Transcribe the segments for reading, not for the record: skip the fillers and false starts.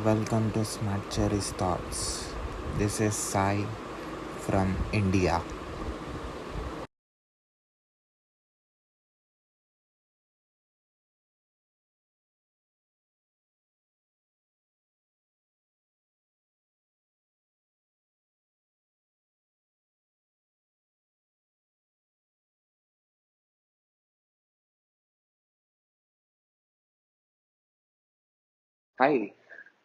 Welcome to Smart Cherry's Thoughts. This is Sai from India. Hi.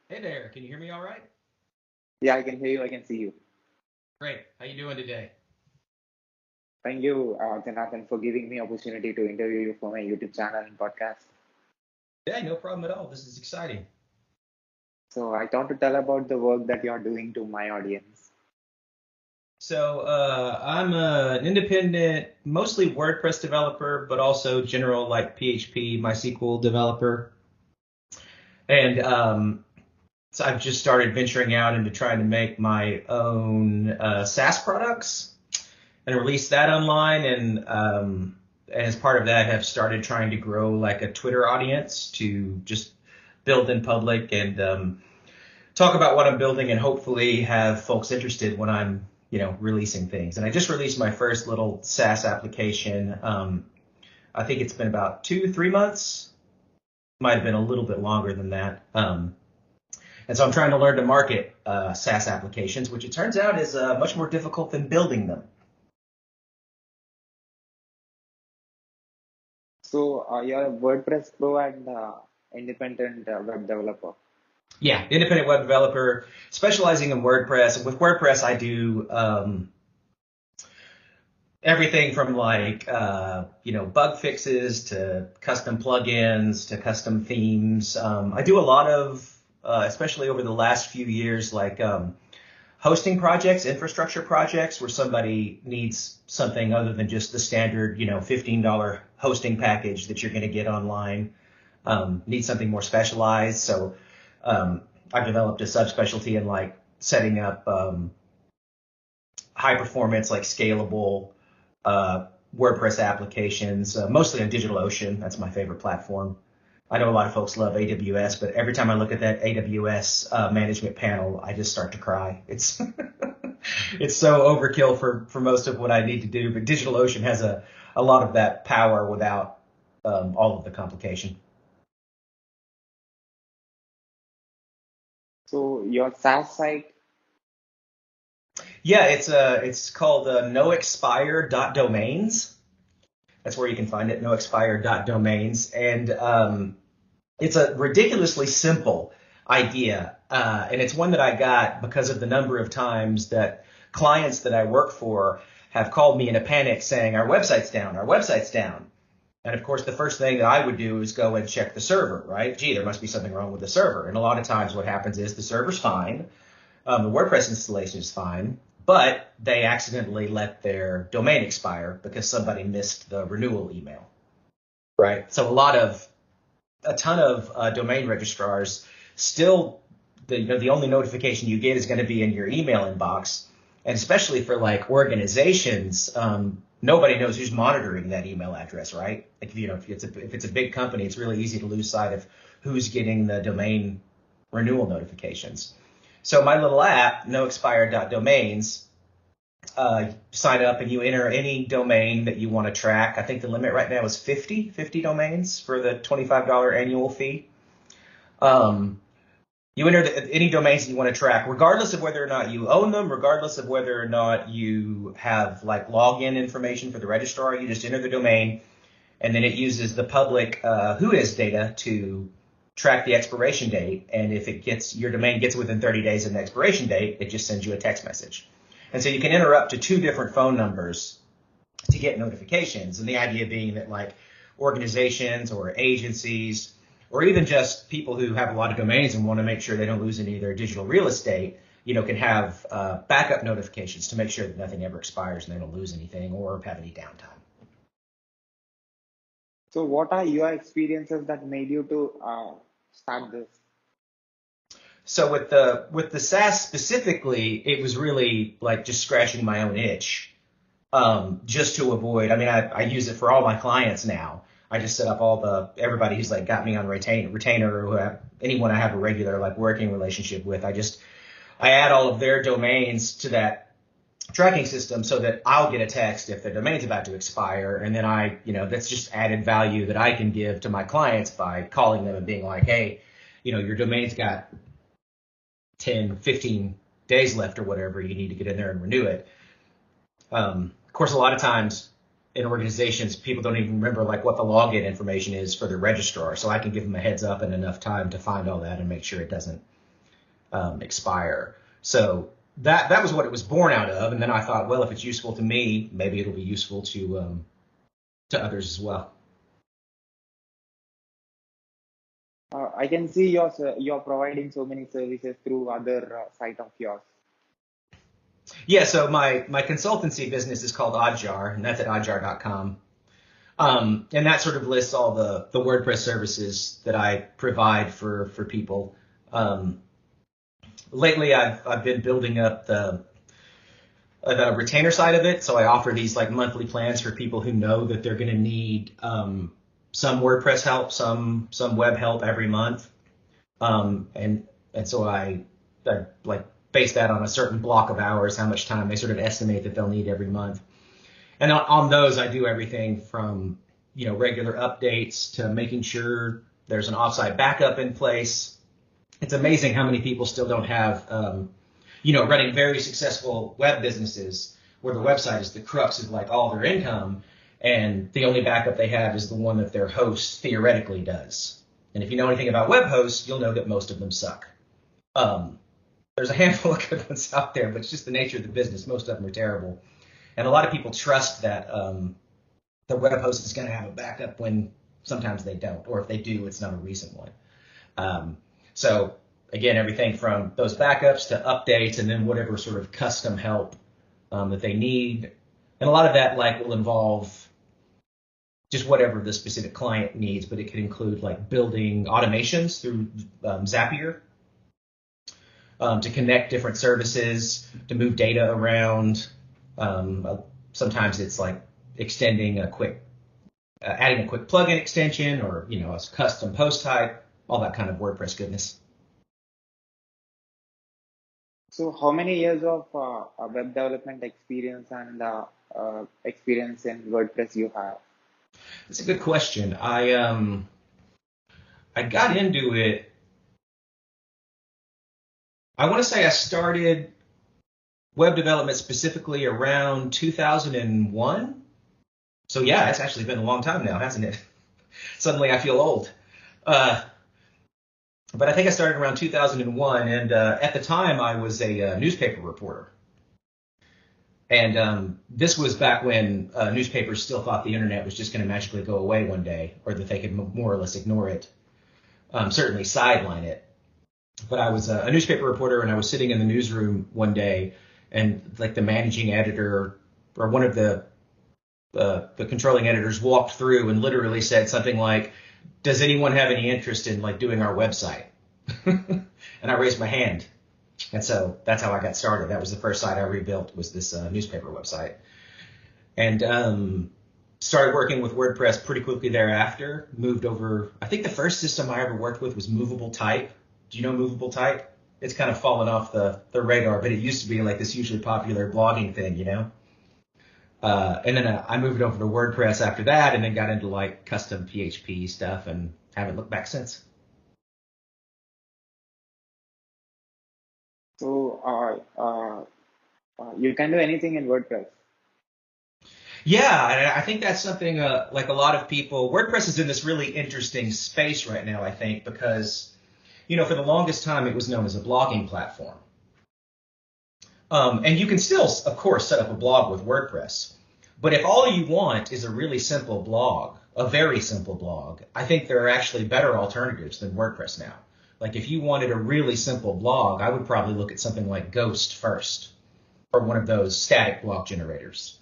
Hey there, can you hear me all right? Yeah, I can hear you. I can see you. Great. How you doing today? Thank you, Jonathan, for giving me opportunity to interview you for my YouTube channel and podcast. Yeah, no problem at all. This is exciting. So I thought to tell about the work that you're doing to my audience. I'm an independent, mostly WordPress developer, but also general like PHP, MySQL developer. And so I've just started venturing out into trying to make my own SaaS products and release that online. And as part of that, have started trying to grow like a Twitter audience to just build in public and talk about what I'm building and hopefully have folks interested when I'm, releasing things. And I just released my first little SaaS application. I think it's been about 2, 3 months. Might have been a little bit longer than that. And so I'm trying to learn to market SaaS applications, which it turns out is much more difficult than building them. So you're a WordPress pro and independent web developer. Yeah, independent web developer specializing in WordPress. And with WordPress, I do everything from like bug fixes to custom plugins to custom themes. I do a lot of especially over the last few years like hosting projects, infrastructure projects where somebody needs something other than just the standard $15 hosting package that you're going to get online. Need something more specialized. So I've developed a subspecialty in like setting up high performance, like scalable WordPress applications, mostly on DigitalOcean. That's my favorite platform. I know a lot of folks love AWS, but every time I look at that AWS management panel, I just start to cry. It's it's so overkill for most of what I need to do, but DigitalOcean has a lot of that power without all of the complication. So your SaaS site. Yeah, it's called noexpire.domains. That's where you can find it, noexpire.domains. And it's a ridiculously simple idea. And it's one that I got because of the number of times that clients that I work for have called me in a panic saying, our website's down, our website's down. And of course, the first thing that I would do is go and check the server, right? Gee, there must be something wrong with the server. And a lot of times what happens is the server's fine. The WordPress installation is fine, but they accidentally let their domain expire because somebody missed the renewal email, right? So a ton of domain registrars still, the only notification you get is going to be in your email inbox, and especially for like organizations, nobody knows who's monitoring that email address, right? Like if it's a big company, it's really easy to lose sight of who's getting the domain renewal notifications. So my little app, noexpire.domains, sign up and you enter any domain that you want to track. I think the limit right now is 50 domains for the $25 annual fee. You enter any domains that you want to track, regardless of whether or not you own them, regardless of whether or not you have like login information for the registrar. You just enter the domain, and then it uses the public whois data to track the expiration date. And if your domain gets within 30 days of the expiration date, it just sends you a text message. And so you can enter up to 2 different phone numbers to get notifications. And the idea being that like organizations or agencies, or even just people who have a lot of domains and want to make sure they don't lose any of their digital real estate, can have backup notifications to make sure that nothing ever expires and they don't lose anything or have any downtime. So what are your experiences that made you to start this? So with the SaaS specifically, it was really like just scratching my own itch, just to avoid. I mean, I use it for all my clients now. I just set up everybody who's like got me on retainer who anyone I have a regular like working relationship with. I add all of their domains to that tracking system so that I'll get a text if their domain's about to expire. And then that's just added value that I can give to my clients by calling them and being like, hey, your domain's got 10, 15 days left or whatever. You need to get in there and renew it. Of course, a lot of times in organizations, people don't even remember like what the login information is for the registrar. So I can give them a heads up and enough time to find all that and make sure it doesn't expire. So that was what it was born out of. And then I thought, well, if it's useful to me, maybe it'll be useful to others as well. I can see you're providing so many services through other site of yours. Yeah, so my consultancy business is called Oddjar, and that's at oddjar.com. And that sort of lists all the WordPress services that I provide for people. Lately, I've been building up the retainer side of it. So I offer these like monthly plans for people who know that they're going to need some WordPress help, some web help every month. And so I like base that on a certain block of hours, how much time they sort of estimate that they'll need every month. And on those, I do everything from, regular updates to making sure there's an offsite backup in place. It's amazing how many people still don't have, running very successful web businesses where the website is the crux of like all their income. And the only backup they have is the one that their host theoretically does. And if you know anything about web hosts, you'll know that most of them suck. There's a handful of good ones out there, but it's just the nature of the business. Most of them are terrible. And a lot of people trust that the web host is going to have a backup when sometimes they don't. Or if they do, it's not a recent one. So again, everything from those backups to updates and then whatever sort of custom help that they need. And a lot of that will involve just whatever the specific client needs, but it could include like building automations through Zapier to connect different services, to move data around. Sometimes it's like extending adding a quick plugin extension or, a custom post type, all that kind of WordPress goodness. So how many years of web development experience and experience in WordPress you have? That's a good question. I got into it. I want to say I started web development specifically around 2001. So yeah, it's actually been a long time now, hasn't it? Suddenly I feel old. But I think I started around 2001, and at the time I was a newspaper reporter. And this was back when newspapers still thought the internet was just going to magically go away one day, or that they could more or less ignore it, certainly sideline it. But I was a newspaper reporter, and I was sitting in the newsroom one day, and like the managing editor or one of the controlling editors walked through and literally said something like, "Does anyone have any interest in like doing our website?" And I raised my hand. And so that's how I got started. That was the first site I rebuilt, was this newspaper website. And started working with WordPress pretty quickly thereafter. Moved over. I think the first system I ever worked with was Movable Type. Do you know Movable Type? It's kind of fallen off the radar, but it used to be like this hugely popular blogging thing, And then I moved over to WordPress after that, and then got into like custom PHP stuff, and haven't looked back since. So you can do anything in WordPress. Yeah, and I think that's something like a lot of people. WordPress is in this really interesting space right now, I think, because for the longest time it was known as a blogging platform, and you can still, of course, set up a blog with WordPress. But if all you want is a really simple blog, a very simple blog, I think there are actually better alternatives than WordPress now. Like if you wanted a really simple blog, I would probably look at something like Ghost first, or one of those static blog generators.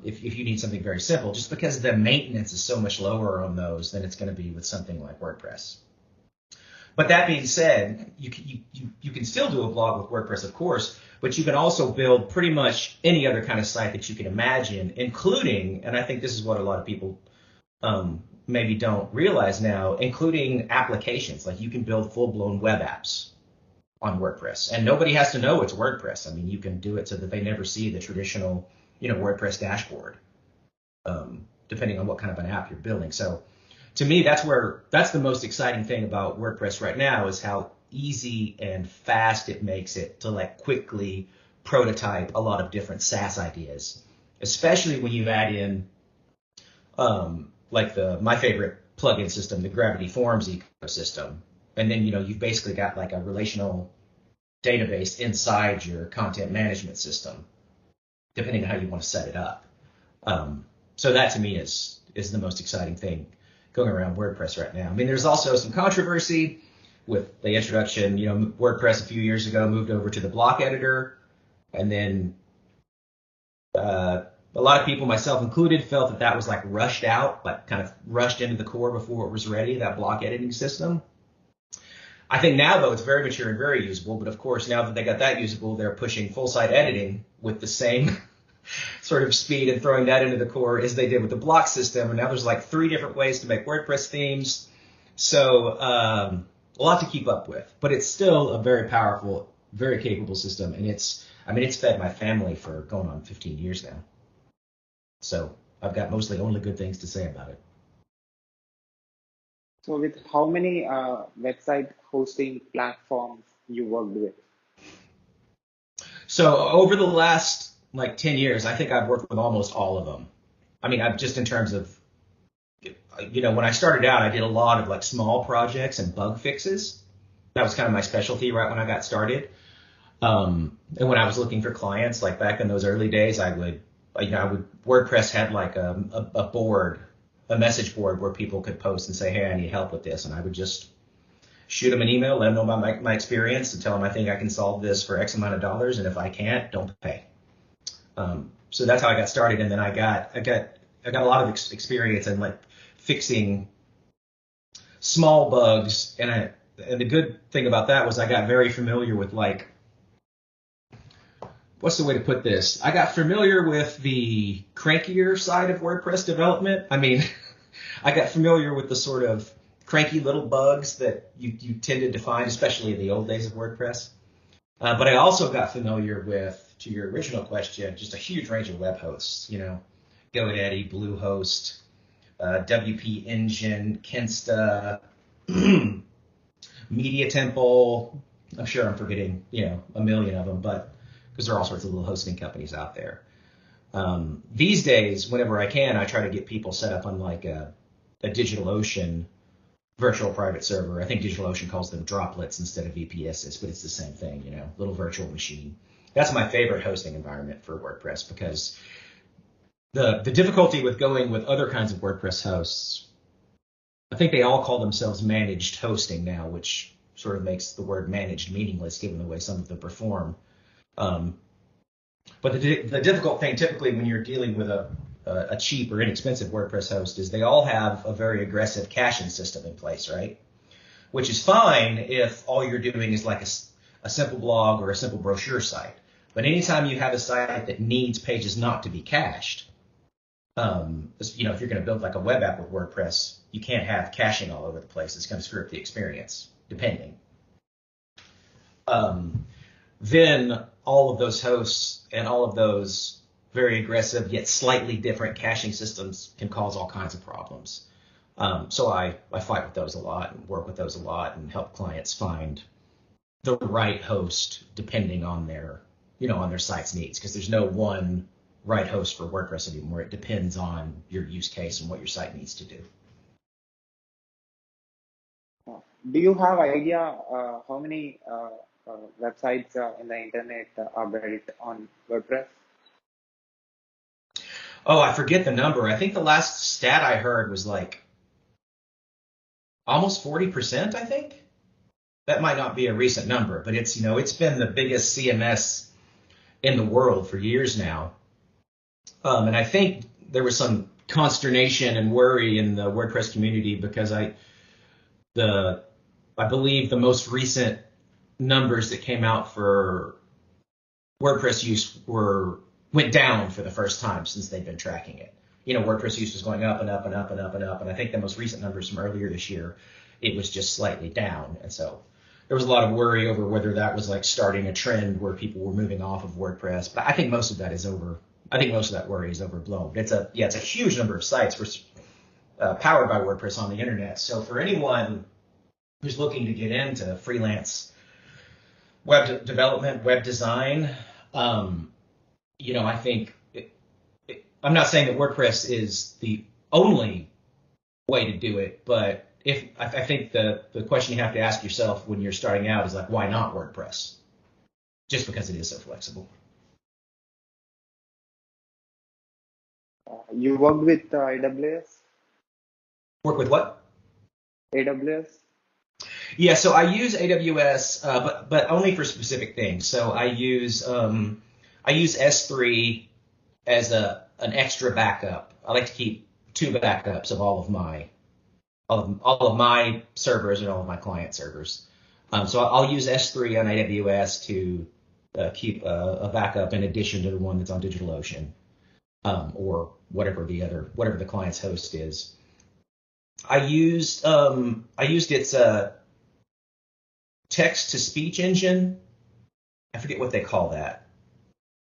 If you need something very simple, just because the maintenance is so much lower on those than it's going to be with something like WordPress. But that being said, you can still do a blog with WordPress, of course, but you can also build pretty much any other kind of site that you can imagine, including, and I think this is what a lot of people maybe don't realize now, including applications. Like you can build full-blown web apps on WordPress, and nobody has to know it's WordPress. I mean, you can do it so that they never see the traditional, WordPress dashboard, depending on what kind of an app you're building. So to me, that's the most exciting thing about WordPress right now is how easy and fast it makes it to like quickly prototype a lot of different SaaS ideas, especially when you add in like my favorite plugin system, the Gravity Forms ecosystem. And then, you've basically got like a relational database inside your content management system, depending on how you want to set it up. So that to me is the most exciting thing going around WordPress right now. I mean, there's also some controversy with the introduction. WordPress a few years ago moved over to the block editor, and then a lot of people, myself included, felt that was like rushed out, like kind of rushed into the core before it was ready, that block editing system. I think now, though, it's very mature and very usable. But of course, now that they got that usable, they're pushing full site editing with the same sort of speed and throwing that into the core as they did with the block system. And now there's like 3 different ways to make WordPress themes. So a lot to keep up with. But it's still a very powerful, very capable system. And it's fed my family for going on 15 years now. So I've got mostly only good things to say about it. So with how many website hosting platforms you worked with? So over the last like 10 years, I think I've worked with almost all of them. I mean, I've just in terms of, when I started out, I did a lot of like small projects and bug fixes. That was kind of my specialty right when I got started. And when I was looking for clients, like back in those early days, WordPress had like a board, a message board where people could post and say, hey, I need help with this. And I would just shoot them an email, let them know about my experience, and tell them I think I can solve this for X amount of dollars. And if I can't, don't pay. So that's how I got started. And then I got a lot of experience in like fixing small bugs. And the good thing about that was I got very familiar with like, what's the way to put this? I got familiar with the crankier side of WordPress development. I mean, I got familiar with the sort of cranky little bugs that you tended to find, especially in the old days of WordPress. But I also got familiar with, to your original question, just a huge range of web hosts, GoDaddy, Bluehost, WP Engine, Kinsta, Media Temple. I'm sure I'm forgetting, a million of them, but because there are all sorts of little hosting companies out there. These days, whenever I can, I try to get people set up on like a DigitalOcean virtual private server. I think DigitalOcean calls them droplets instead of VPSs, but it's the same thing, little virtual machine. That's my favorite hosting environment for WordPress, because the difficulty with going with other kinds of WordPress hosts, I think they all call themselves managed hosting now, which sort of makes the word managed meaningless given the way some of them perform. But the difficult thing typically when you're dealing with a cheap or inexpensive WordPress host is they all have a very aggressive caching system in place, right? Which is fine if all you're doing is like a simple blog or a simple brochure site. But anytime you have a site that needs pages not to be cached, if you're going to build like a web app with WordPress, you can't have caching all over the place. It's going to screw up the experience, depending. Then all of those hosts and all of those very aggressive yet slightly different caching systems can cause all kinds of problems. So I fight with those a lot and work with those a lot and help clients find the right host depending on their site's needs, because there's no one right host for WordPress anymore. It depends on your use case and what your site needs to do. Do you have idea how many websites in the internet are built on WordPress? Oh, I forget the number. I think the last stat I heard was like almost 40%, I think. That might not be a recent number, but it's been the biggest CMS in the world for years now. And I think there was some consternation and worry in the WordPress community because I believe the most recent numbers that came out for WordPress use went down for the first time since they've been tracking it. WordPress use was going up and up and up and up and up. And I think the most recent numbers from earlier this year, it was just slightly down. And so there was a lot of worry over whether that was like starting a trend where people were moving off of WordPress. But I think most of that is over. I think most of that worry is overblown. It's a huge number of sites powered by WordPress on the internet. So for anyone who's looking to get into freelance web development, web design, I think I'm not saying that WordPress is the only way to do it, but I think the question you have to ask yourself when you're starting out is like, why not WordPress? Just because it is so flexible. You worked with AWS? Work with what? AWS? Yeah, so I use AWS, but only for specific things. So I use S3 as an extra backup. I like to keep 2 backups of all of my servers and all of my client servers. So I'll use S3 on AWS to keep a backup in addition to the one that's on DigitalOcean, or whatever the client's host is. I used its text-to-speech engine. I forget what they call that.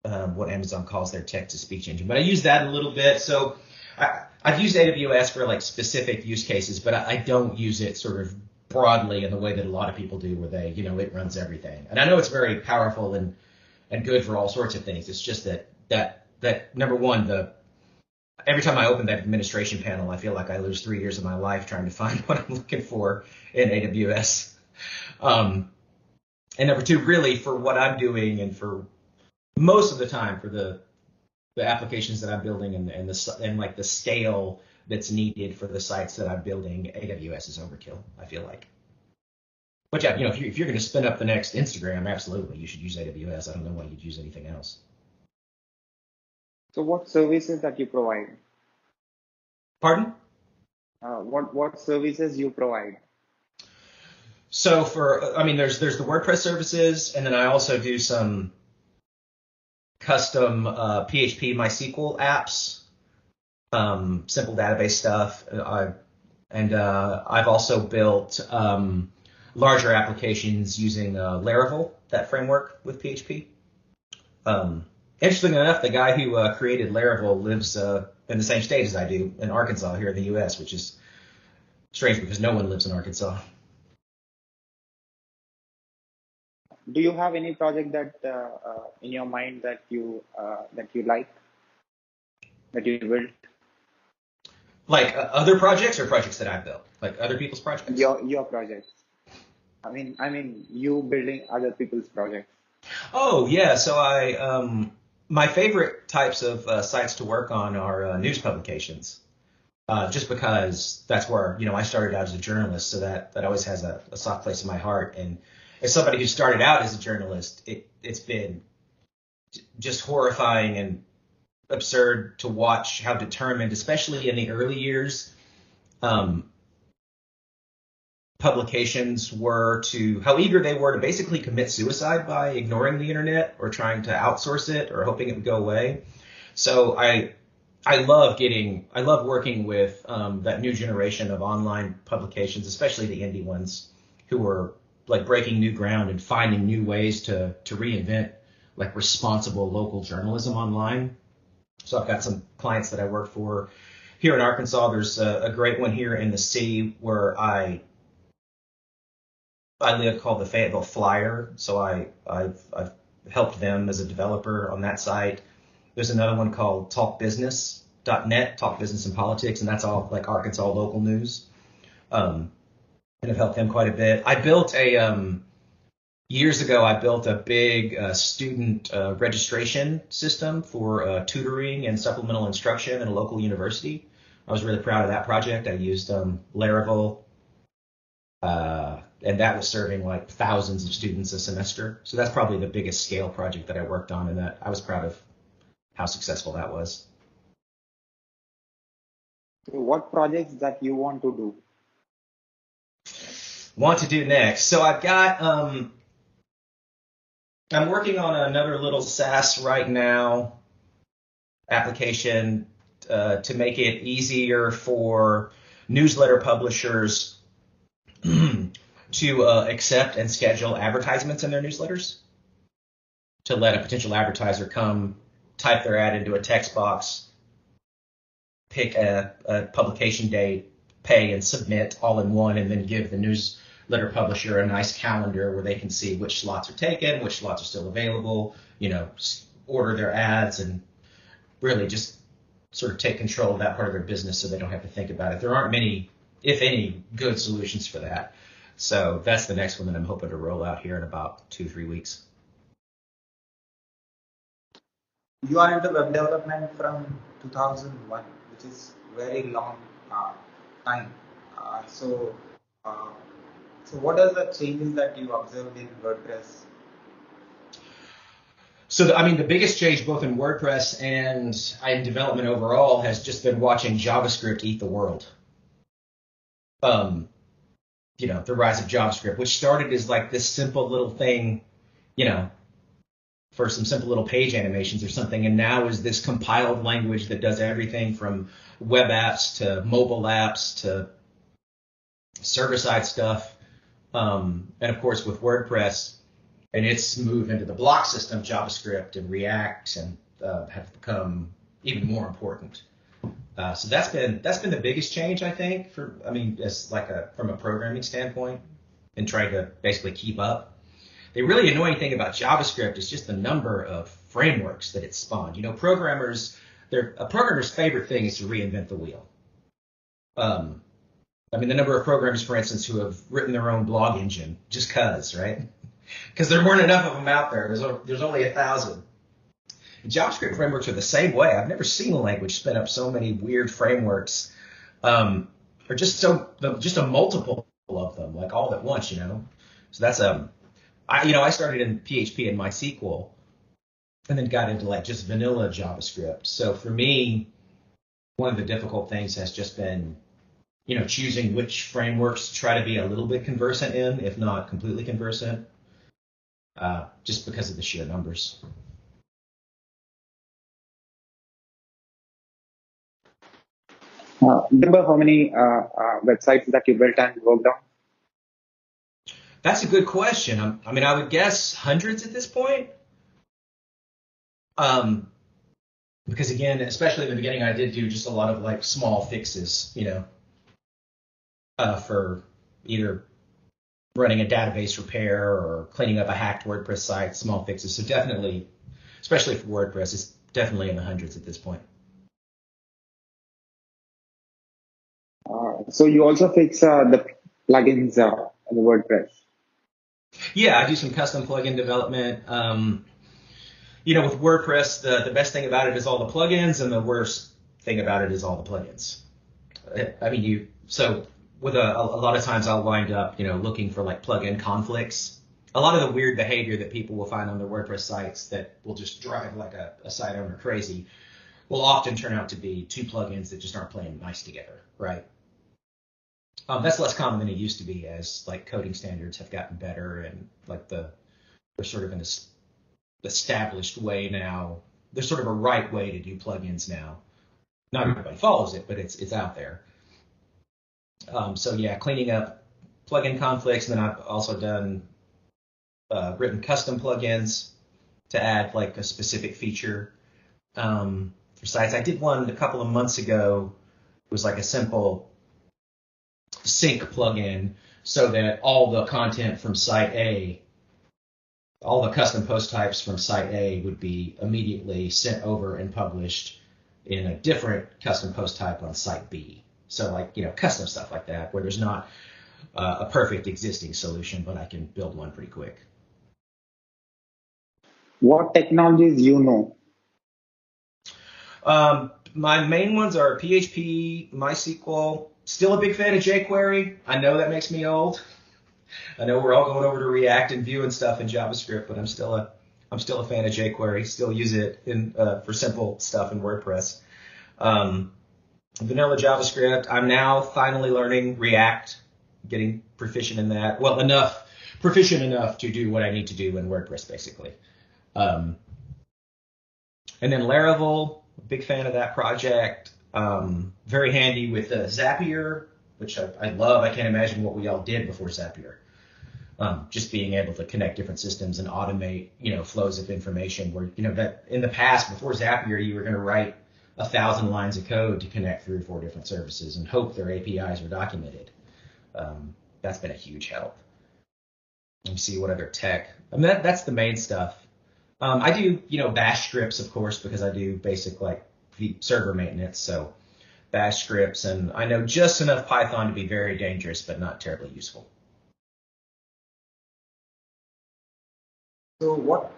What Amazon calls their text-to-speech engine, but I use that a little bit. So I've used AWS for like specific use cases, but I don't use it sort of broadly in the way that a lot of people do, where it runs everything. And I know it's very powerful and good for all sorts of things. It's just that number one, every time I open that administration panel, I feel like I lose 3 years of my life trying to find what I'm looking for in AWS. And number two, really for what I'm doing and for most of the time for the applications that I'm building and like the scale that's needed for the sites that I'm building, AWS is overkill, I feel like. But yeah, if you're going to spin up the next Instagram, absolutely, you should use AWS. I don't know why you'd use anything else. So what services that you provide? Pardon? What services you provide? So there's the WordPress services, and then I also do some custom PHP MySQL apps, simple database stuff. I've also built larger applications using Laravel, that framework with PHP. Interestingly enough, the guy who created Laravel lives in the same state as I do, in Arkansas, here in the U.S., which is strange because no one lives in Arkansas. Do you have any project that in your mind that you like, that you built? Like other projects or projects that I've built, like other people's projects? Your projects. I mean, you building other people's projects. Oh yeah, so my favorite types of sites to work on are news publications, just because that's where I started out as a journalist, so that always has a soft place in my heart. And as somebody who started out as a journalist, it's been just horrifying and absurd to watch how determined, especially in the early years, publications were how eager they were to basically commit suicide by ignoring the internet or trying to outsource it or hoping it would go away. So I love working with that new generation of online publications, especially the indie ones, who are like breaking new ground and finding new ways to reinvent like responsible local journalism online. So I've got some clients that I work for here in Arkansas. There's a great one here in the city where I live, called the Fayetteville Flyer. So I've helped them as a developer on that site. There's another one called talkbusiness.net, Talk Business and Politics, and that's all like Arkansas local news. And I've helped them quite a bit. Years ago, I built a big student registration system for tutoring and supplemental instruction at a local university. I was really proud of that project. I used Laravel, and that was serving like thousands of students a semester. So that's probably the biggest scale project that I worked on, and that I was proud of how successful that was. What projects that you want to do? Want to do next? So I've got I'm working on another little SaaS right now application to make it easier for newsletter publishers to accept and schedule advertisements in their newsletters, to let a potential advertiser come, type their ad into a text box, pick a publication date, pay and submit all in one, and then give the newsletter publisher a nice calendar where they can see which slots are taken, which slots are still available, order their ads, and really just sort of take control of that part of their business so they don't have to think about it. There aren't many, if any, good solutions for that. So that's the next one that I'm hoping to roll out here in about 2-3 weeks. You are into web development from 2001, which is very long time. So what are the changes that you observed in WordPress? So, the biggest change both in WordPress and in development overall has just been watching JavaScript eat the world. The rise of JavaScript, which started as like this simple little thing, for some simple little page animations or something, and now is this compiled language that does everything from web apps to mobile apps to server-side stuff. And of course with WordPress and its move into the block system, JavaScript and React and have become even more important. So that's been the biggest change, I think, as like from a programming standpoint, and trying to basically keep up. The really annoying thing about JavaScript is just the number of frameworks that it's spawned. A programmer's favorite thing is to reinvent the wheel. The number of programmers, for instance, who have written their own blog engine just because, right? Because there weren't enough of them out there. There's only 1,000. JavaScript frameworks are the same way. I've never seen a language spin up so many weird frameworks, or just a multiple of them, like all at once, So that's I started in PHP and MySQL, and then got into like just vanilla JavaScript. So for me, one of the difficult things has just been, choosing which frameworks to try to be a little bit conversant in, if not completely conversant, just because of the sheer numbers. Remember how many websites that you built and worked on? That's a good question. I would guess hundreds at this point. Because again, especially in the beginning, I did do just a lot of like small fixes, for either running a database repair or cleaning up a hacked WordPress site, small fixes. So definitely, especially for WordPress, it's definitely in the hundreds at this point. So you also fix the plugins in the WordPress? Yeah, I do some custom plugin development. With WordPress, the best thing about it is all the plugins, and the worst thing about it is all the plugins. With a lot of times I'll wind up, looking for like plugin conflicts. A lot of the weird behavior that people will find on their WordPress sites that will just drive like a site owner crazy will often turn out to be two plugins that just aren't playing nice together, right? That's less common than it used to be, as like coding standards have gotten better, and like they're sort of in this established way now. There's sort of a right way to do plugins now. Not everybody follows it, but it's out there. So yeah, cleaning up plugin conflicts, and then I've also done written custom plugins to add like a specific feature for sites. I did one a couple of months ago. It was like a simple sync plugin so that all the content from site A, all the custom post types from site A would be immediately sent over and published in a different custom post type on site B. So like, custom stuff like that, where there's not a perfect existing solution, but I can build one pretty quick. What technologies you know? My main ones are PHP, MySQL. Still a big fan of jQuery. I know that makes me old. I know we're all going over to React and Vue and stuff in JavaScript, but I'm still a fan of jQuery. Still use it for simple stuff in WordPress. Vanilla JavaScript. I'm now finally learning React, getting proficient in that. Well, proficient enough to do what I need to do in WordPress, basically. And then Laravel, big fan of that project. Very handy with Zapier, which I love. I can't imagine what we all did before Zapier. Just being able to connect different systems and automate, flows of information where, that in the past, before Zapier, you were going to write 1,000 lines of code to connect 3 or 4 different services and hope their APIs were documented. That's been a huge help. Let me see what other tech. I mean, that's the main stuff. I do, bash scripts, of course, because I do basic the server maintenance. So bash scripts, and I know just enough Python to be very dangerous, but not terribly useful. So what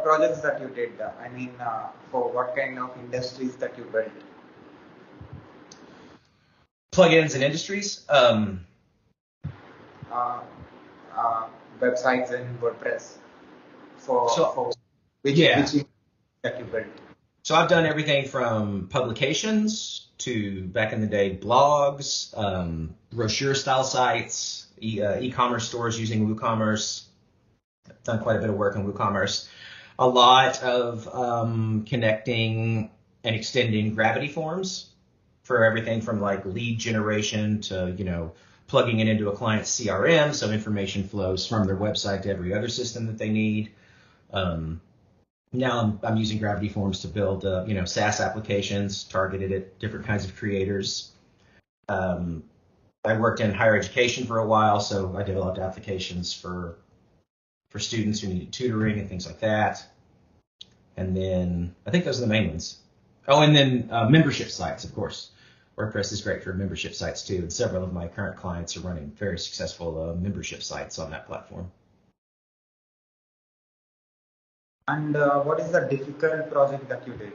projects that you did? I mean, for what kind of industries that you built? Plugins and industries. Websites in WordPress for which that you built. So I've done everything from publications to, back in the day, blogs, brochure style sites, e-commerce stores using WooCommerce. I've done quite a bit of work in WooCommerce. A lot of connecting and extending Gravity forms for everything from lead generation to, plugging it into a client's CRM so information flows from their website to every other system that they need. Now I'm using Gravity Forms to build, SaaS applications targeted at different kinds of creators. I worked in higher education for a while, so I developed applications for students who needed tutoring and things like that. And then I think those are the main ones. Oh, and then membership sites, of course. WordPress is great for membership sites too, and several of my current clients are running very successful membership sites on that platform. And what is the difficult project that you did?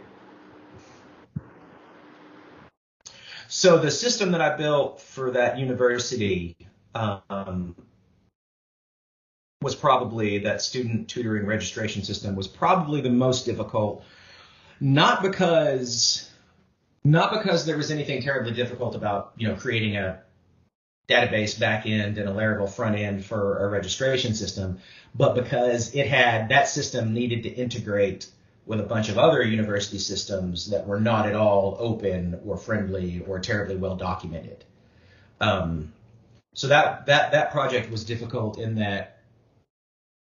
So the system that I built for that university was probably, that student tutoring registration system was probably the most difficult, not because there was anything terribly difficult about, creating a database backend and a Laravel front end for a registration system, but because that system needed to integrate with a bunch of other university systems that were not at all open or friendly or terribly well documented. So that project was difficult in that,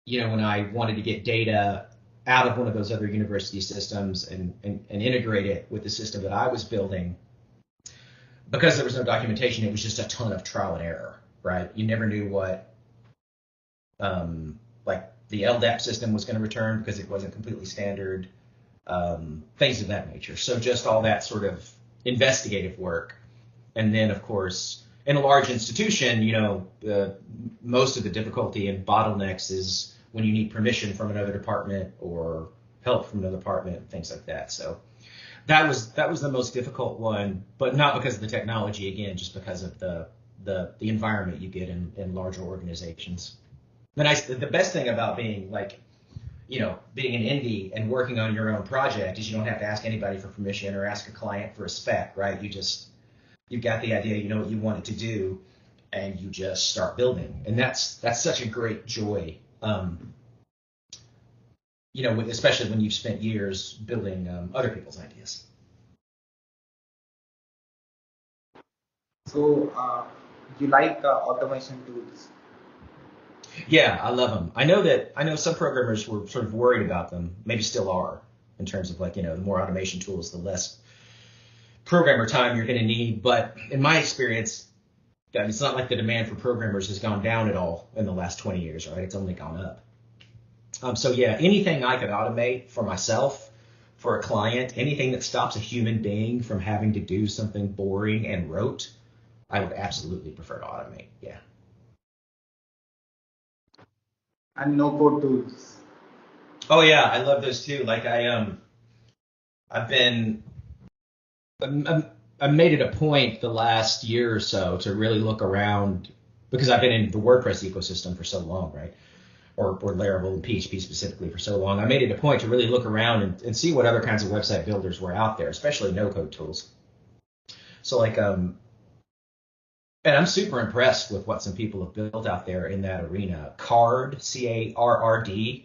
when I wanted to get data out of one of those other university systems and integrate it with the system that I was building, because there was no documentation, it was just a ton of trial and error, right? You never knew what the LDAP system was going to return because it wasn't completely standard, things of that nature. So just all that sort of investigative work. And then, of course, in a large institution, most of the difficulty and bottlenecks is when you need permission from another department or help from another department, things like that. So that was the most difficult one, but not because of the technology, again, just because of the environment you get in larger organizations. The best thing about being being an indie and working on your own project is you don't have to ask anybody for permission or ask a client for a spec, right? You've got the idea, you know what you want it to do, and you just start building. And that's such a great joy. Especially when you've spent years building other people's ideas. So you like automation tools? Yeah, I love them. I know some programmers were sort of worried about them, maybe still are, in terms of the more automation tools, the less programmer time you're going to need. But in my experience, it's not like the demand for programmers has gone down at all in the last 20 years, right? It's only gone up. So yeah, anything I could automate for myself, for a client, anything that stops a human being from having to do something boring and rote, I would absolutely prefer to automate. Yeah. And no code tools. Oh yeah, I love those too. I've made it a point the last year or so to really look around, because I've been in the WordPress ecosystem for so long, right? Or Laravel and PHP specifically for so long. I made it a point to really look around and see what other kinds of website builders were out there, especially no-code tools. So and I'm super impressed with what some people have built out there in that arena. Carrd, CARRD.co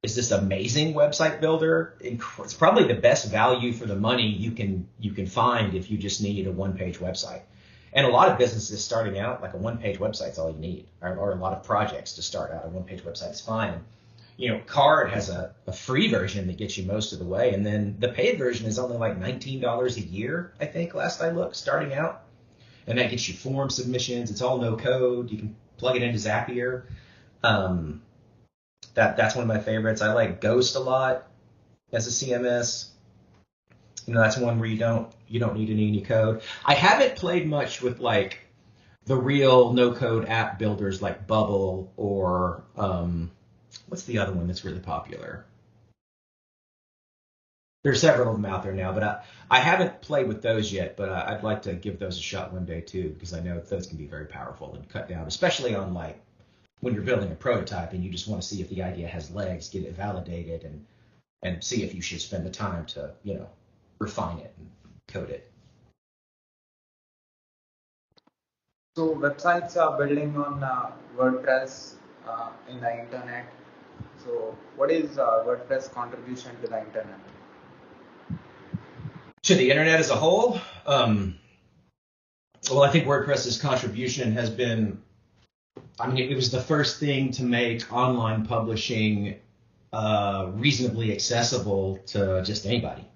is this amazing website builder. It's probably the best value for the money you can find if you just need a one-page website. And a lot of businesses starting out, like a one-page website is all you need, or a lot of projects to start out. A one-page website is fine. You know, Card has a free version that gets you most of the way, and then the paid version is only like $19 a year, I think, last I looked, starting out. And that gets you form submissions. It's all no code. You can plug it into Zapier. That's one of my favorites. I like Ghost a lot as a CMS. You know, that's one where you don't need any code. I haven't played much with like the real no code app builders like Bubble or what's the other one that's really popular? There's several of them out there now, but I haven't played with those yet, but I'd like to give those a shot one day too, because I know those can be very powerful and cut down, especially on like when you're building a prototype and you just want to see if the idea has legs, get it validated, and see if you should spend the time to, you know, refine it and code it. So websites are building on WordPress in the internet. So what is WordPress contribution to the internet? To the internet as a whole, well, I think WordPress's contribution has been, I mean, it was the first thing to make online publishing reasonably accessible to just anybody,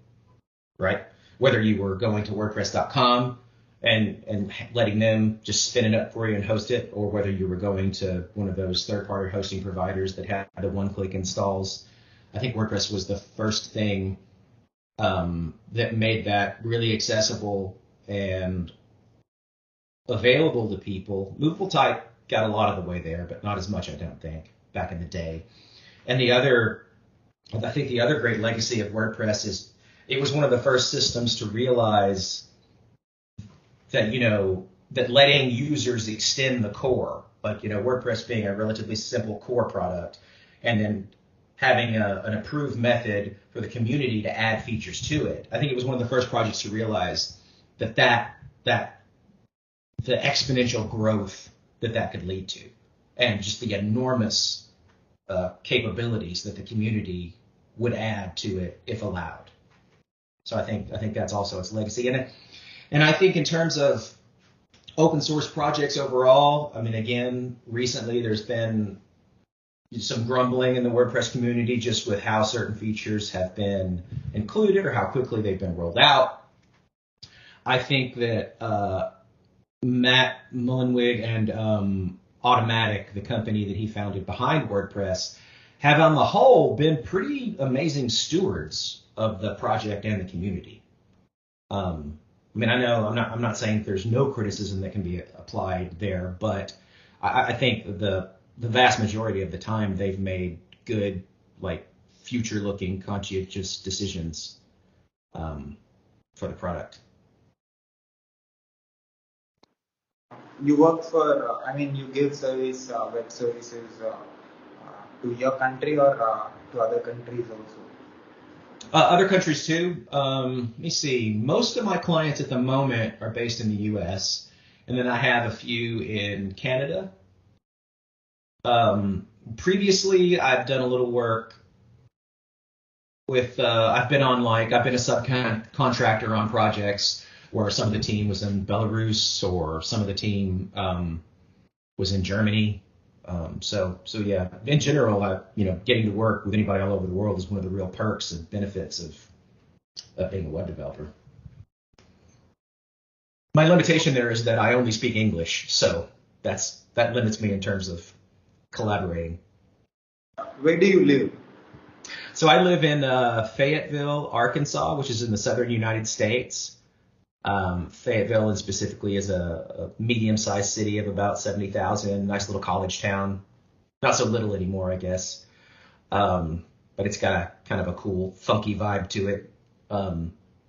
right? Whether you were going to WordPress.com and letting them just spin it up for you and host it, or whether you were going to one of those third-party hosting providers that had the one-click installs. I think WordPress was the first thing that made that really accessible and available to people. Movable type got a lot of the way there, but not as much, I don't think, back in the day. And I think the other great legacy of WordPress is it was one of the first systems to realize that, you know, that letting users extend the core, like, you know, WordPress being a relatively simple core product, and then having an approved method for the community to add features to it. I think it was one of the first projects to realize that the exponential growth that could lead to, and just the enormous capabilities that the community would add to it if allowed. So I think that's also its legacy. And I think in terms of open source projects overall, I mean, again, recently there's been some grumbling in the WordPress community just with how certain features have been included or how quickly they've been rolled out. I think that Matt Mullenweg and Automatic, the company that he founded behind WordPress, have on the whole been pretty amazing stewards of the project and the community. I mean, I know I'm not saying there's no criticism that can be applied there, but I think the vast majority of the time they've made good, like, future-looking, conscientious decisions for the product. You work for, you give service, web services to your country or to other countries also? Other countries too. Let me see. Most of my clients at the moment are based in the U.S., and then I have a few in Canada. Previously, I've done a little work with, I've been a subcontractor on projects where some of the team was in Belarus or some of the team was in Germany. So yeah, in general, getting to work with anybody all over the world is one of the real perks and benefits of being a web developer. My limitation there is that I only speak English, so that limits me in terms of collaborating. Where do you live? So I live in Fayetteville, Arkansas, which is in the southern United States. Fayetteville and specifically is a medium-sized city of about 70,000, nice little college town. Not so little anymore, I guess. But it's got a kind of a cool, funky vibe to it.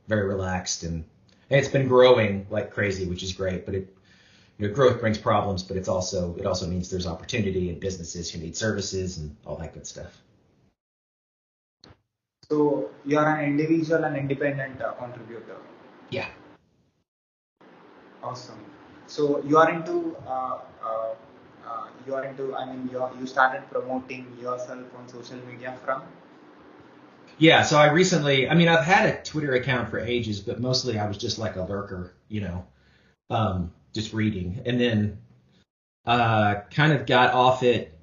Very relaxed, and it's been growing like crazy, which is great. But growth brings problems, but it also means there's opportunity and businesses who need services and all that good stuff. So you're an individual and independent contributor. Yeah. Awesome. So you are into you are into, I mean, you started promoting yourself on social media from? Yeah, so I recently, I mean, I've had a Twitter account for ages, but mostly I was just like a lurker, just reading. And then kind of got off it.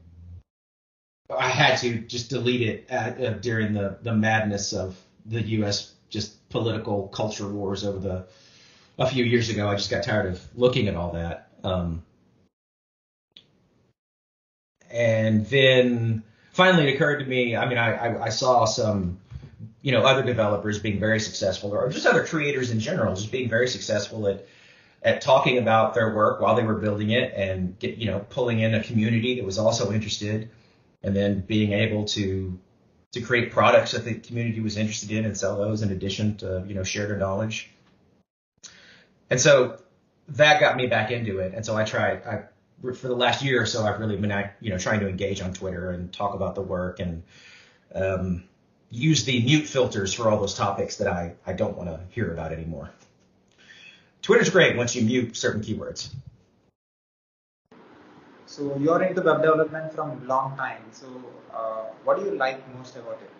I had to just delete it during the madness of the U.S. just political culture wars over a few years ago. I just got tired of looking at all that. And then finally it occurred to me, I mean, I saw some, other developers being very successful, or just other creators in general, just being very successful at talking about their work while they were building it, and pulling in a community that was also interested, and then being able to create products that the community was interested in and sell those in addition to, share their knowledge. And so that got me back into it. And so for the last year or so, I've really been, trying to engage on Twitter and talk about the work, and use the mute filters for all those topics that I don't want to hear about anymore. Twitter's great once you mute certain keywords. So you're into web development from a long time. So what do you like most about it?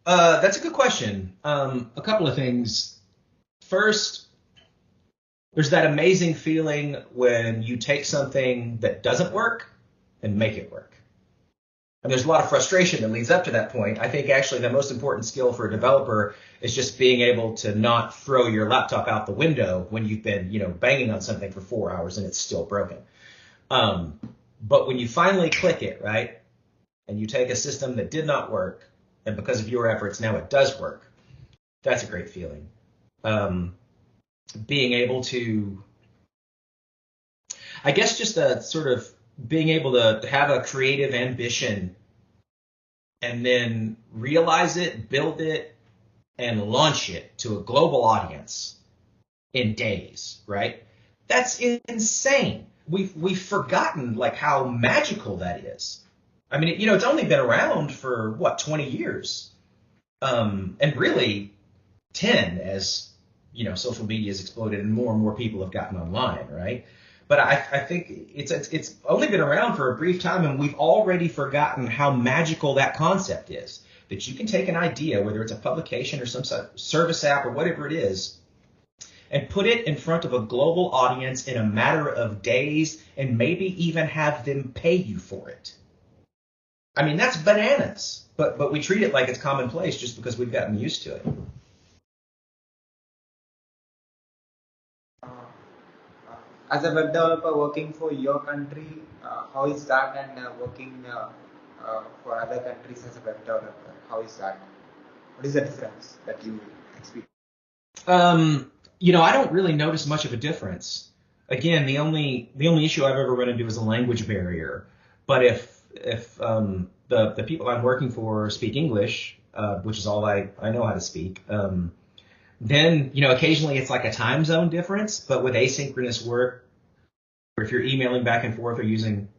That's a good question. A couple of things. First, there's that amazing feeling when you take something that doesn't work and make it work. And there's a lot of frustration that leads up to that point. I think actually the most important skill for a developer is just being able to not throw your laptop out the window when you've been, banging on something for 4 hours and it's still broken. But when you finally click it, right, and you take a system that did not work, and because of your efforts now it does work, that's a great feeling. Being able to, I guess, just a sort of being able to have a creative ambition and then realize it, build it, and launch it to a global audience in days, right? That's insane. We've forgotten like how magical that is. I mean, it's only been around for 20 years, and really 10 as social media has exploded and more people have gotten online, right? But I think it's only been around for a brief time, and we've already forgotten how magical that concept is. That you can take an idea, whether it's a publication or some service app or whatever it is, and put it in front of a global audience in a matter of days, and maybe even have them pay you for it. I mean, that's bananas. But we treat it like it's commonplace just because we've gotten used to it. As a web developer working for your country, how is that, and working for other countries as a web developer, how is that? What is the difference that you experience? I don't really notice much of a difference. Again, the only issue I've ever run into is a language barrier. But if the people I'm working for speak English, which is all I know how to speak, then, occasionally it's like a time zone difference, but with asynchronous work, or if you're emailing back and forth or using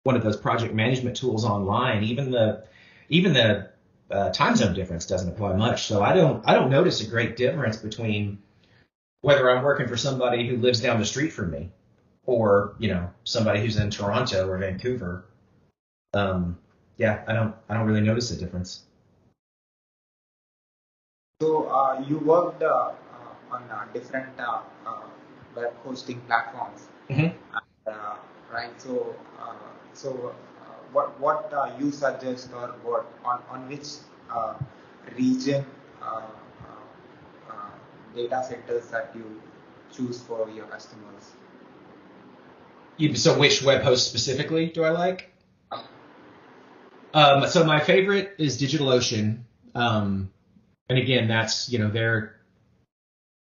one of those project management tools online, even the time zone difference doesn't apply much. So I don't notice a great difference between whether I'm working for somebody who lives down the street from me or, somebody who's in Toronto or Vancouver. I don't really notice a difference. So you worked on different web hosting platforms, Mm-hmm. right? So what you suggest, or what on which region data centers that you choose for your customers? So which web host specifically do I like? So my favorite is DigitalOcean. And again, that's, they're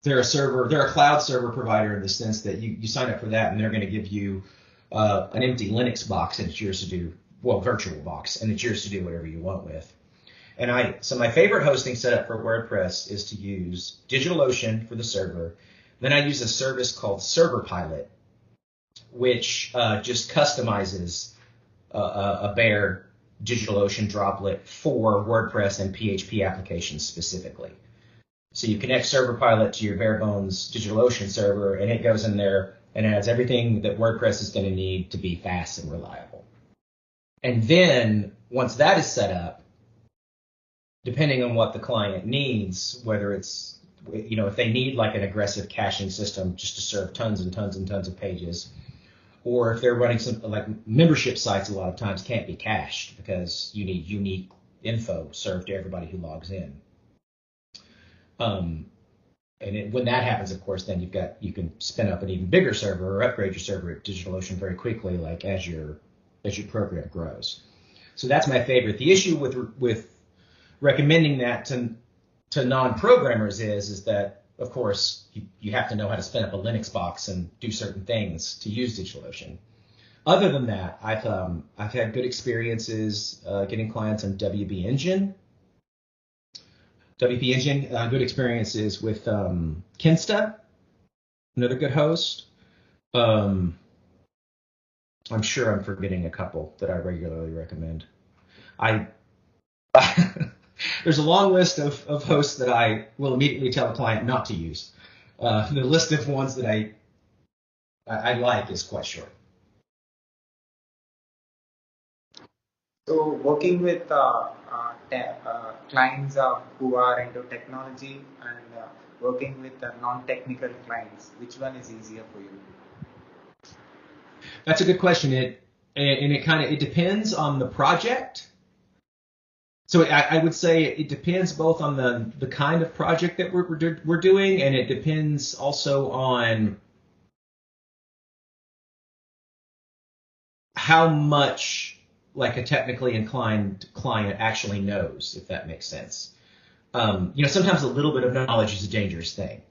a cloud server provider in the sense that you sign up for that and they're going to give you an empty Linux box, and it's yours to do, virtual box, and it's yours to do whatever you want with. So my favorite hosting setup for WordPress is to use DigitalOcean for the server. Then I use a service called ServerPilot, which just customizes a bare DigitalOcean droplet for WordPress and PHP applications specifically. So you connect ServerPilot to your bare bones DigitalOcean server, and it goes in there and it has everything that WordPress is going to need to be fast and reliable. And then once that is set up, depending on what the client needs, whether it's, if they need like an aggressive caching system just to serve tons and tons and tons of pages, or if they're running some like membership sites, a lot of times can't be cached because you need unique info served to everybody who logs in. When that happens, of course, then you can spin up an even bigger server or upgrade your server at DigitalOcean very quickly, like as your program grows. So that's my favorite. The issue with recommending that to non-programmers is that, of course, you have to know how to spin up a Linux box and do certain things to use DigitalOcean. Other than that, I've had good experiences getting clients on WP Engine. Good experiences with Kinsta, another good host. I'm sure I'm forgetting a couple that I regularly recommend. There's a long list of hosts that I will immediately tell a client not to use. The list of ones that I like is quite short. So working with clients who are into technology and working with non-technical clients, which one is easier for you? That's a good question. It depends on the project. So I would say it depends both on the kind of project that we're doing, and it depends also on how much like a technically inclined client actually knows, if that makes sense. Sometimes a little bit of knowledge is a dangerous thing.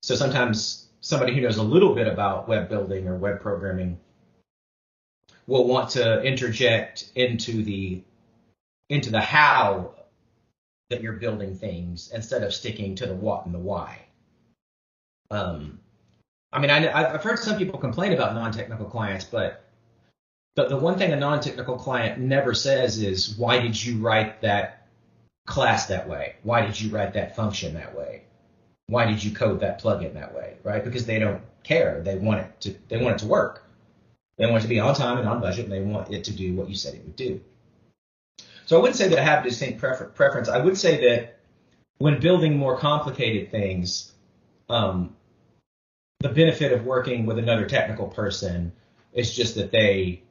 So sometimes somebody who knows a little bit about web building or web programming will want to interject into the how that you're building things instead of sticking to the what and the why. I've heard some people complain about non-technical clients, but the one thing a non-technical client never says is, why did you write that class that way? Why did you write that function that way? Why did you code that plugin that way? Right? Because they don't care. They want it to work. They want it to be on time and on budget, and they want it to do what you said it would do. So I wouldn't say that I have a distinct preference. I would say that when building more complicated things, the benefit of working with another technical person is just that there's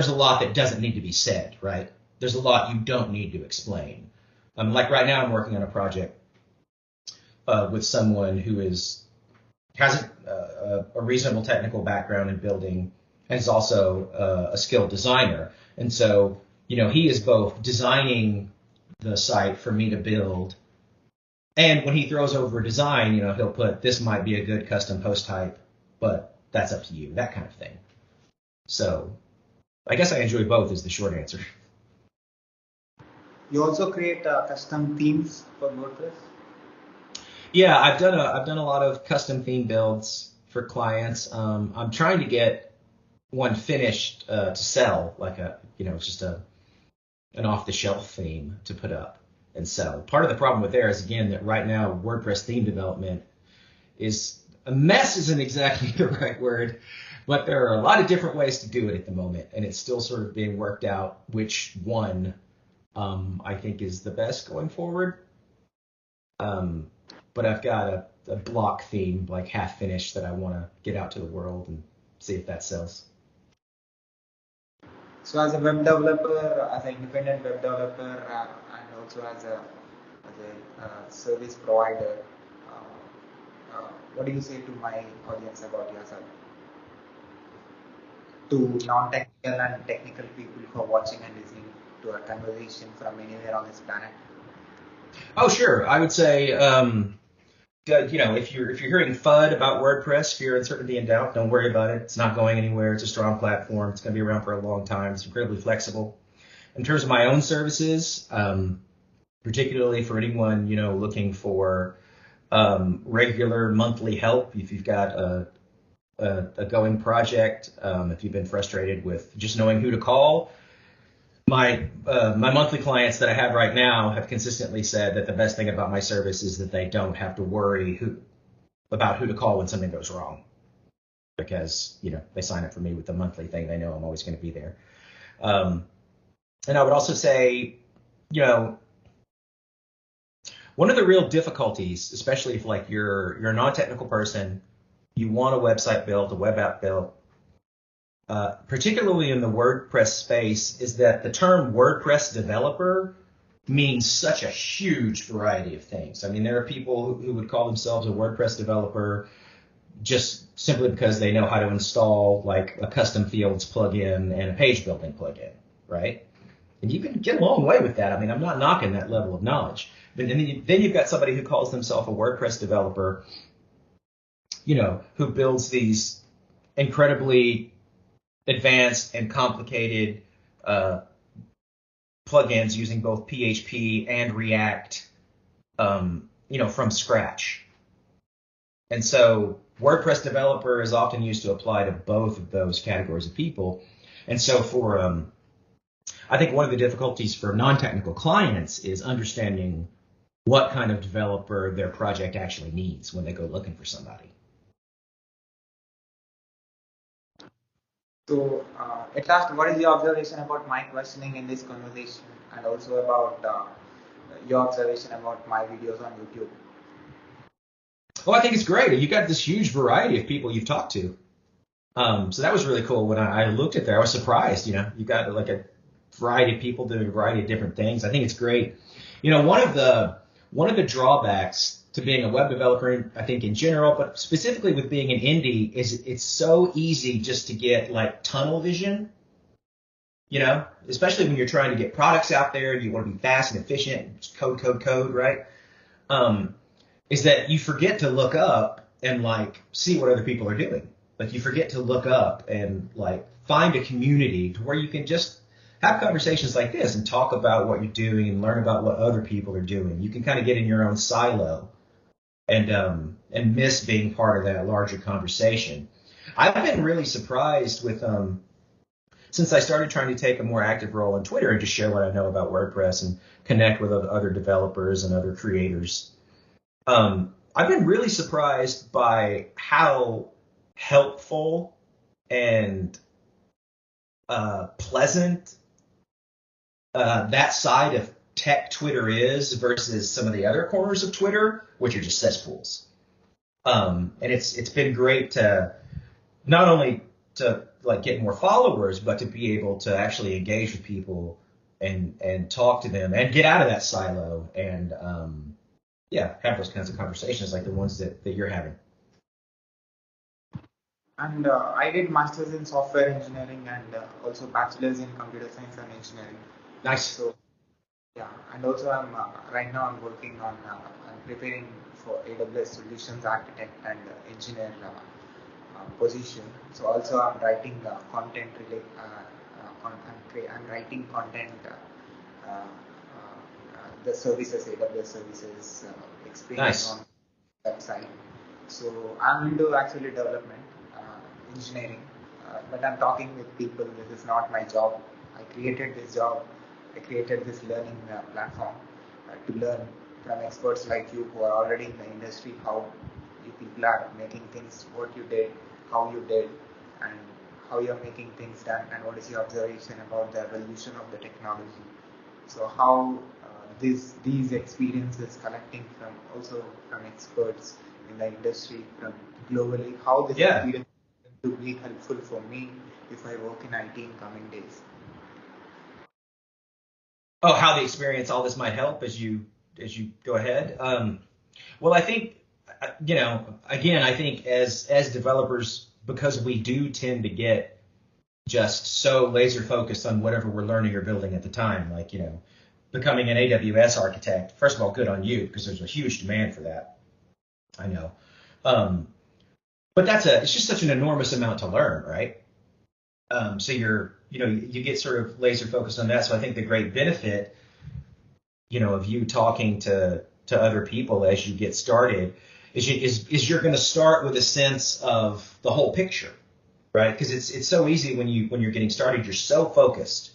a lot that doesn't need to be said, right? There's a lot you don't need to explain. Like right now, I'm working on a project with someone who has a reasonable technical background in building and is also a skilled designer. And so, he is both designing the site for me to build, and when he throws over a design, he'll put, this might be a good custom post type, but that's up to you, that kind of thing. So I guess I enjoy both is the short answer. You also create custom themes for WordPress? Yeah, I've done a lot of custom theme builds for clients. I'm trying to get one finished to sell, like just an off-the-shelf theme to put up and sell. Part of the problem with there is, again, that right now WordPress theme development is a mess. Isn't exactly the right word, but there are a lot of different ways to do it at the moment, and it's still sort of being worked out which one I think is the best going forward. But I've got a block theme, like half finished, that I want to get out to the world and see if that sells. So as a web developer, as an independent web developer, and also as a service provider, what do you say to my audience about yourself? To non-technical and technical people who are watching and listening to a conversation from anywhere on this planet? Oh, sure. I would say, if you're hearing FUD about WordPress, fear, uncertainty, and doubt, don't worry about it. It's not going anywhere. It's a strong platform. It's going to be around for a long time. It's incredibly flexible. In terms of my own services, particularly for anyone looking for regular monthly help, if you've got a going project, if you've been frustrated with just knowing who to call. My monthly clients that I have right now have consistently said that the best thing about my service is that they don't have to worry about who to call when something goes wrong. because, they sign up for me with the monthly thing. They know I'm always going to be there. And I would also say, one of the real difficulties, especially if like you're a non-technical person, you want a website built, a web app built, particularly in the WordPress space, is that the term WordPress developer means such a huge variety of things. I mean, there are people who would call themselves a WordPress developer just simply because they know how to install like a custom fields plugin and a page building plugin, right? And you can get a long way with that. I mean, I'm not knocking that level of knowledge. But then you've got somebody who calls themselves a WordPress developer, who builds these incredibly advanced and complicated plugins using both PHP and React, from scratch. And so WordPress developer is often used to apply to both of those categories of people. And so I think one of the difficulties for non-technical clients is understanding what kind of developer their project actually needs when they go looking for somebody. So, at last, what is your observation about my questioning in this conversation, and also about your observation about my videos on YouTube? Well, I think it's great. You got this huge variety of people you've talked to. So that was really cool. When I looked at there, I was surprised. You got like a variety of people doing a variety of different things. I think it's great. One of the drawbacks to being a web developer, I think in general, but specifically with being an indie, is it's so easy just to get like tunnel vision. Especially when you're trying to get products out there, you want to be fast and efficient, code, right? Is that you forget to look up and like see what other people are doing. Like you forget to look up and like find a community to where you can just have conversations like this and talk about what you're doing and learn about what other people are doing. You can kind of get in your own silo and miss being part of that larger conversation. I've been really surprised with since I started trying to take a more active role on Twitter and just share what I know about WordPress and connect with other developers and other creators. I've been really surprised by how helpful and pleasant that side of tech Twitter is versus some of the other corners of Twitter, which are just cesspools. And it's been great to not only to like get more followers, but to be able to actually engage with people and talk to them and get out of that silo and have those kinds of conversations like the ones that you're having. And I did masters in software engineering and also bachelor's in computer science and engineering. Nice. So yeah, and also I'm right now I'm working on I'm preparing for AWS solutions architect and engineer position. So also I'm writing content I'm writing content the services, AWS services, explaining Nice. on website. So I'm into actually development, engineering, but I'm talking with people. This is not my job. I created this job. I created this learning platform to learn from experts like you who are already in the industry how you people are making things, what you did, how you did, and how you're making things done, and what is your observation about the evolution of the technology. So how these experiences collecting from also from experts in the industry from globally, how this experience to be helpful for me if I work in IT in coming days. Oh, how the experience, all this might help as you go ahead. Well, I think, again, I think as developers, because we do tend to get just so laser focused on whatever we're learning or building at the time, like, becoming an AWS architect, first of all, good on you, because there's a huge demand for that. I know. But it's just such an enormous amount to learn, right? So you get sort of laser focused on that. So I think the great benefit, of you talking to other people as you get started is you're going to start with a sense of the whole picture, right? Because it's so easy when you're getting started, you're so focused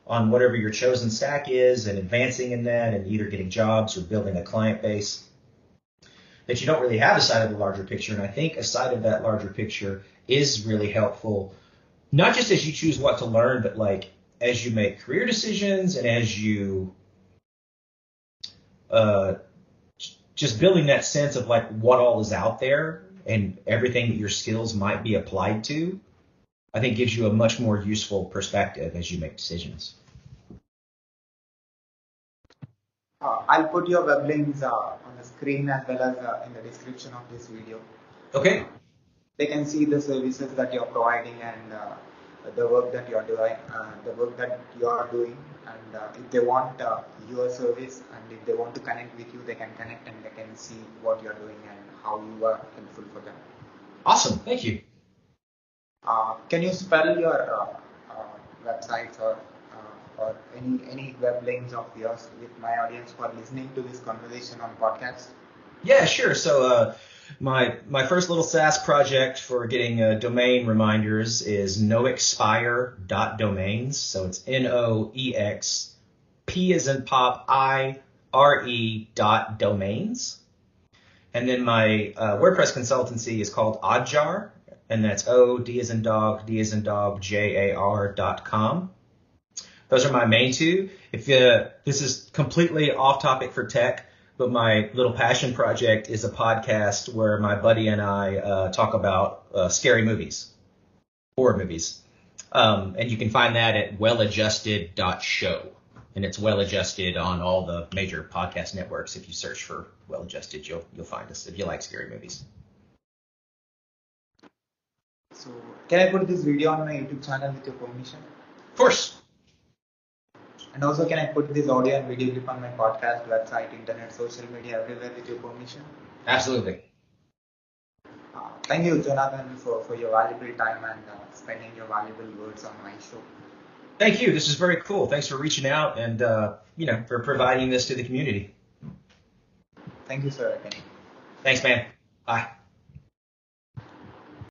on whatever your chosen stack is and advancing in that and either getting jobs or building a client base that you don't really have a side of the larger picture. And I think a side of that larger picture is really helpful, not just as you choose what to learn, but like as you make career decisions and as you just building that sense of like what all is out there and everything that your skills might be applied to, I think gives you a much more useful perspective as you make decisions. I'll put your web links on the screen as well as in the description of this video. Okay. They can see the services that you're providing and the work that you're doing, and if they want your service and if they want to connect with you, they can connect and they can see what you're doing and how you are helpful for them. Awesome. Thank you. Can you spell your websites or any web links of yours with my audience who are listening to this conversation on podcast? Yeah, sure. So my first little SaaS project for getting domain reminders is noexpire.domains. So it's NOEXP as in pop IRE.domains. And then my WordPress consultancy is called Oddjar, and that's OD as in dog, D as in dog, JAR.com. Those are my main two. If this is completely off topic for tech, but my little passion project is a podcast where my buddy and I talk about scary movies, horror movies. And you can find that at welladjusted.show. And it's Well Adjusted on all the major podcast networks. If you search for Well Adjusted, you'll find us if you like scary movies. So can I put this video on my YouTube channel with your permission? Of course. And also, can I put this audio and video clip on my podcast, website, internet, social media, everywhere with your permission? Absolutely. Thank you, Jonathan, for your valuable time and spending your valuable words on my show. Thank you. This is very cool. Thanks for reaching out and for providing this to the community. Thank you, sir. Thanks, man. Bye.